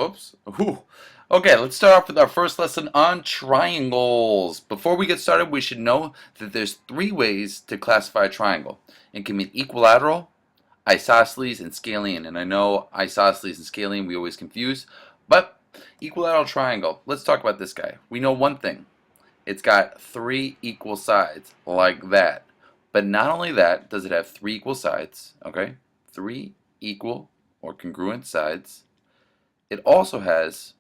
Oops. Whew. Okay, let's start off with our first lesson on triangles. Before we get started, we should know that there's three ways to classify a triangle. It can be equilateral, isosceles, and scalene. And I know isosceles and scalene we always confuse, but equilateral triangle. Let's talk about this guy. We know one thing. It's got three equal sides, like that. But not only that, does it have three equal sides, okay? Three equal or congruent sides. It also has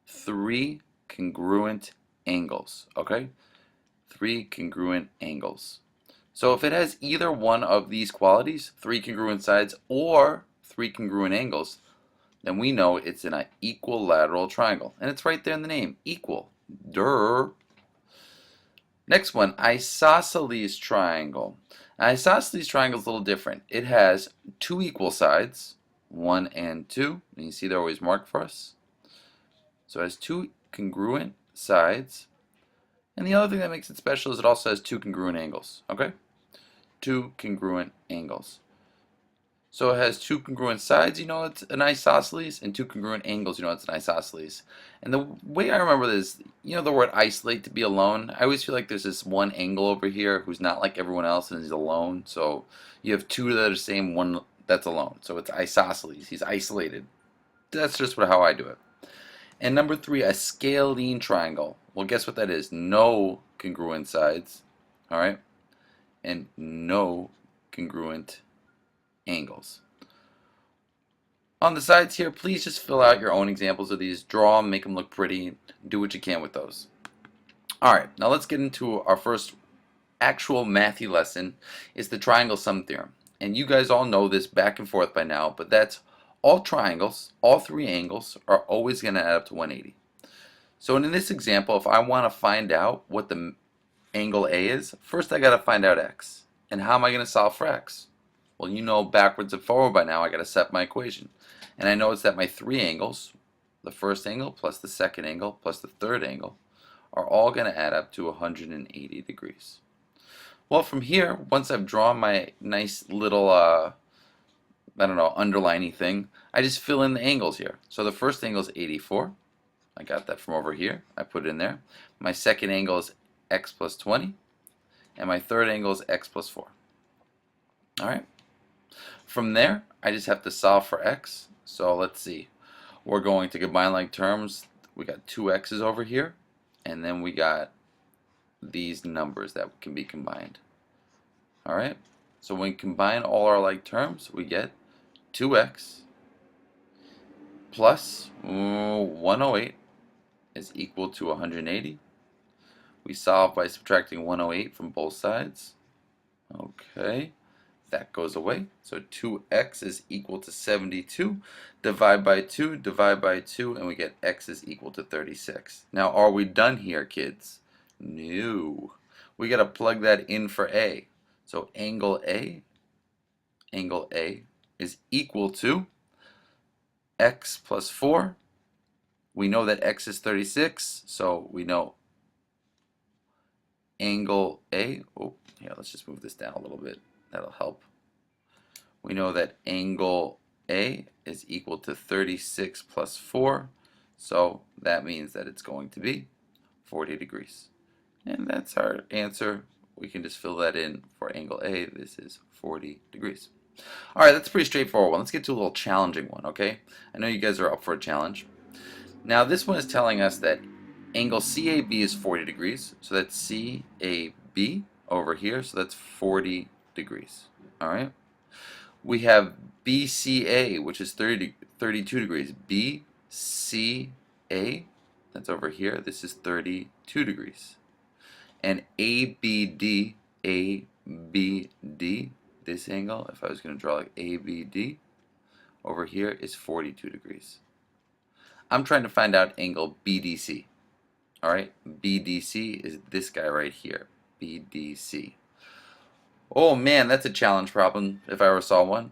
three congruent angles, okay? Three congruent angles. So if it has either one of these qualities, three congruent sides or three congruent angles, then we know it's an equilateral triangle. And it's right there in the name, equal. Durr. Next one, isosceles triangle. An isosceles triangle is a little different. It has two equal sides, 1 and 2. And you see they're always marked for us. So it has two congruent sides. And the other thing that makes it special is it also has two congruent angles. Okay? Two congruent angles. So it has two congruent sides, you know it's an isosceles, and two congruent angles, you know it's an isosceles. And the way I remember this, you know the word isolate, to be alone, I always feel like there's this one angle over here who's not like everyone else and is alone. So you have two that are the same, one that's alone. So it's isosceles, he's isolated. That's just how I do it. And number three, a scalene triangle. Well, guess what that is? No congruent sides, all right, and no congruent angles. On the sides here, please just fill out your own examples of these. Draw them, make them look pretty. Do what you can with those. All right, now let's get into our first actual mathy lesson. It's the triangle sum theorem. And you guys all know this back and forth by now, but that's all triangles, all three angles, are always going to add up to 180. So in this example, if I want to find out what the angle A is, first I got to find out x. And how am I going to solve for x? Well, you know backwards and forward by now I got to set my equation. And I know it's that my three angles, the first angle plus the second angle plus the third angle, are all going to add up to 180 degrees. Well, from here, once I've drawn my nice little, I don't know, underlining thing, I just fill in the angles here. So the first angle is 84. I got that from over here. I put it in there. My second angle is x plus 20. And my third angle is x plus 4. All right. From there, I just have to solve for x. So let's see. We're going to combine like terms. We got two x's over here. And then we got these numbers that can be combined. All right. So when we combine all our like terms, we get 2x plus 108 is equal to 180. We solve by subtracting 108 from both sides. Okay. That goes away. So 2x is equal to 72. Divide by 2, and we get x is equal to 36. Now, are we done here, kids? No. We got to plug that in for A. So angle A is equal to x plus 4. We know that x is 36, so we know angle A. Oh, yeah, let's just move this down a little bit. That'll help. We know that angle A is equal to 36 plus 4, so that means that it's going to be 40 degrees. And that's our answer. We can just fill that in for angle A. This is 40 degrees. All right, that's a pretty straightforward one. Let's get to a little challenging one, okay? I know you guys are up for a challenge. Now, this one is telling us that angle CAB is 40 degrees, so that's CAB over here, so that's 40 degrees. All right. We have BCA, which is 32 degrees. BCA, that's over here. This is 32 degrees. And ABD, this angle, if I was going to draw like ABD, over here is 42 degrees. I'm trying to find out angle BDC. All right, BDC is this guy right here, BDC. Oh man, that's a challenge problem if I ever saw one.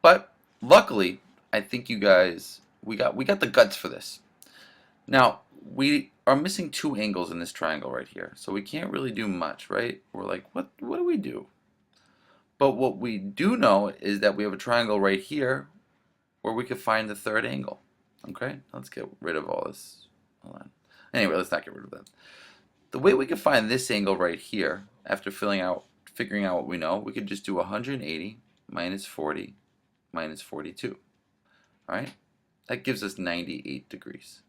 But luckily, I think you guys, we got the guts for this. Now, we are missing two angles in this triangle right here, so we can't really do much, right? We're like, what do we do? But what we do know is that we have a triangle right here where we could find the third angle. Okay, let's get rid of all this. Hold on. Anyway, let's not get rid of that. The way we can find this angle right here, after figuring out what we know, we could just do 180 minus 40 minus 42. All right, that gives us 98 degrees.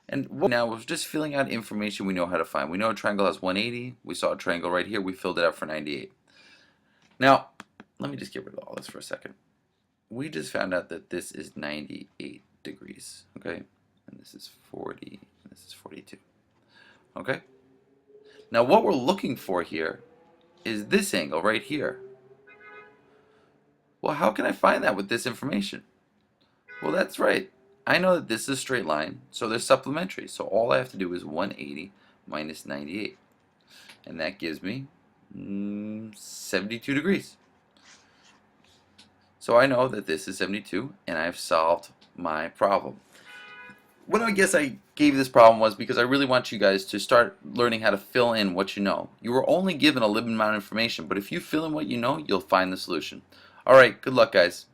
And now we're just filling out information we know how to find. We know a triangle has 180. We saw a triangle right here. We filled it out for 98. Now, let me just get rid of all this for a second. We just found out that this is 98 degrees, okay? And this is 40, and this is 42, okay? Now what we're looking for here is this angle right here. Well, how can I find that with this information? Well, that's right. I know that this is a straight line, so they're supplementary. So all I have to do is 180 minus 98. And that gives me 72 degrees. So I know that this is 72, and I've solved my problem. What I guess I gave this problem was because I really want you guys to start learning how to fill in what you know. You were only given a limited amount of information, but if you fill in what you know, you'll find the solution. Alright, good luck guys.